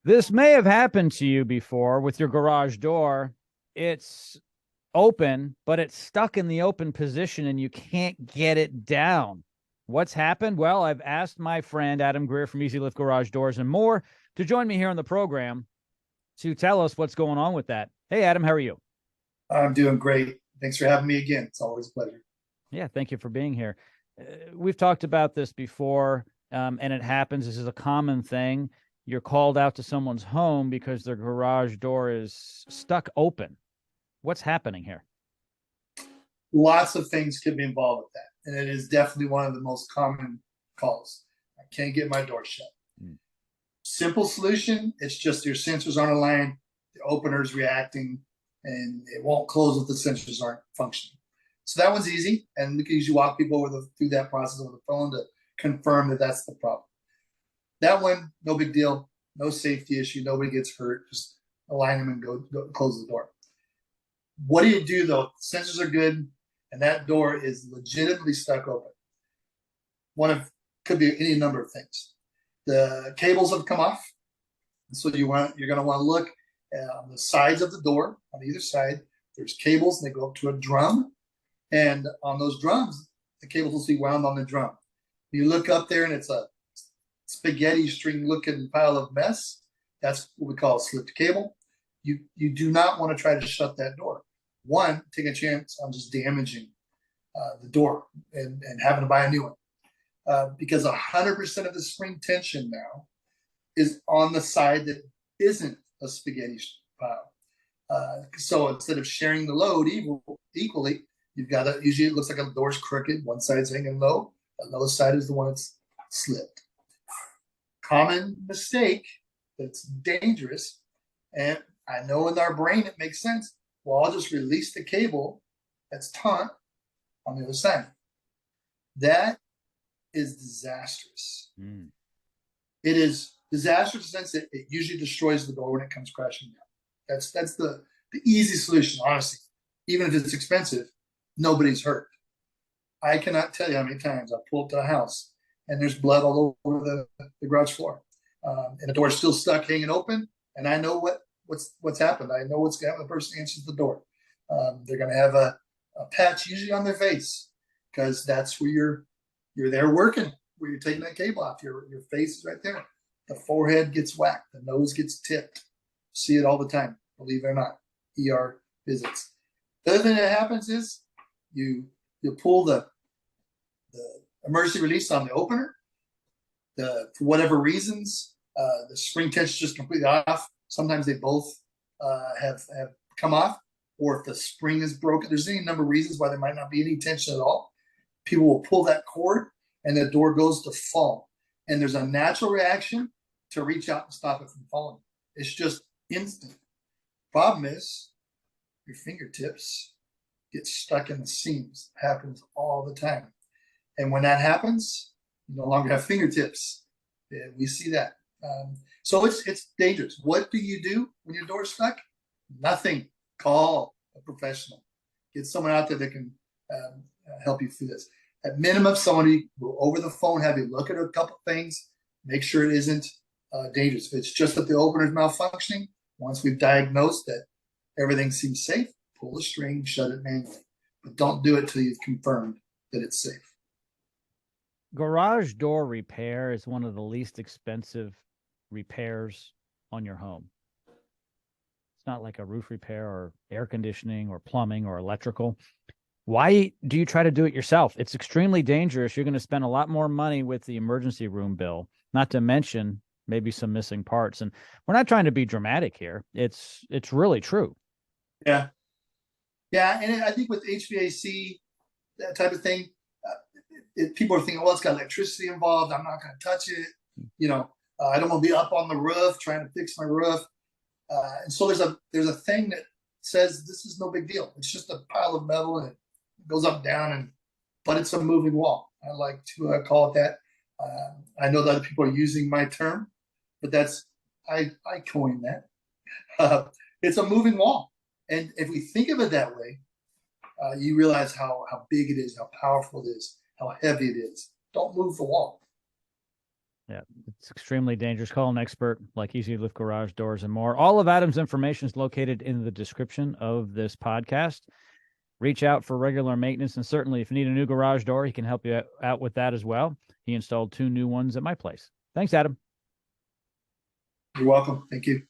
This may have happened to you before with your garage door. It's open, but it's stuck in the open position and you can't get it down. What's happened? Well, I've asked my friend Adam Greer from Easy Lift Garage Doors and More to join me here on the program to tell us what's going on with that. Hey, Adam, how are you? I'm doing great. Thanks for having me again. It's always a pleasure. Yeah, thank you for being here. We've talked about this before, and it happens. This is a common thing. You're called out to someone's home because their garage door is stuck open. What's happening here? Lots of things could be involved with that. And it is definitely one of the most common calls. I can't get my door shut. Mm. Simple solution, it's just your sensors aren't aligned, the opener's reacting, and it won't close if the sensors aren't functioning. So that one's easy, and we can usually walk people through that process over the phone to confirm that that's the problem. That one, no big deal, no safety issue, nobody gets hurt. Just align them and go close the door. What do you do though? Sensors are good, and that door is legitimately stuck open. One of could be any number of things. The cables have come off, so you're going to want to look on the sides of the door on either side. There's cables, and they go up to a drum, and on those drums, the cables will be wound on the drum. You look up there, and it's a spaghetti string looking pile of mess. That's what we call a slipped cable. You do not want to try to shut that door. One, take a chance on just damaging the door and having to buy a new one. Because 100% of the spring tension now is on the side that isn't a spaghetti pile. So instead of sharing the load equally, you've got usually it looks like a door's crooked. One side's hanging low. Another side is the one that's slipped. Common mistake that's dangerous. And I know in our brain it makes sense. Well, I'll just release the cable that's taut on the other side. That is disastrous. Mm. It is disastrous in the sense that it usually destroys the door when it comes crashing down. That's the easy solution, honestly. Even if it's expensive, nobody's hurt. I cannot tell you how many times I pull up to a house and there's blood all over the garage floor. And the door's still stuck hanging open, and I know what's happened. I know what's going to happen. The person answers the door. They're going to have a patch usually on their face because that's where you're there working, where you're taking that cable off. Your face is right there. The forehead gets whacked. The nose gets tipped. See it all the time, believe it or not. ER visits. The other thing that happens is you pull the emergency release on the opener. For whatever reasons, the spring tension is just completely off. Sometimes they both have come off, or if the spring is broken, there's any number of reasons why there might not be any tension at all. People will pull that cord and the door goes to fall. And there's a natural reaction to reach out and stop it from falling. It's just instant. Problem is, your fingertips get stuck in the seams. It happens all the time. And when that happens, you no longer have fingertips. Yeah, we see that. So it's dangerous. What do you do when your door's stuck? Nothing. Call a professional. Get someone out there that can help you through this. At minimum, somebody will over the phone have you look at a couple things, make sure it isn't dangerous. If it's just that the opener is malfunctioning, once we've diagnosed that everything seems safe, pull the string, shut it manually. But don't do it till you've confirmed that it's safe. Garage door repair is one of the least expensive repairs on your home. It's not like a roof repair or air conditioning or plumbing or electrical. Why do you try to do it yourself? It's extremely dangerous. You're going to spend a lot more money with the emergency room bill, not to mention maybe some missing parts. And we're not trying to be dramatic here. It's really true. Yeah. Yeah. And I think with HVAC, that type of thing, people are thinking, well, it's got electricity involved. I'm not going to touch it. I don't want to be up on the roof trying to fix my roof. And so there's a thing that says this is no big deal. It's just a pile of metal and it goes up, down, but it's a moving wall. I like to call it that. I know that other people are using my term, but I coined that. It's a moving wall. And if we think of it that way, you realize how big it is, how powerful it is, how heavy it is. Don't move the wall. Yeah, it's extremely dangerous. Call an expert like Easy Lift Garage Doors and more. All of Adam's information is located in the description of this podcast. Reach out for regular maintenance, and certainly if you need a new garage door, he can help you out with that as well. He installed 2 new ones at my place. Thanks, Adam. You're welcome. Thank you.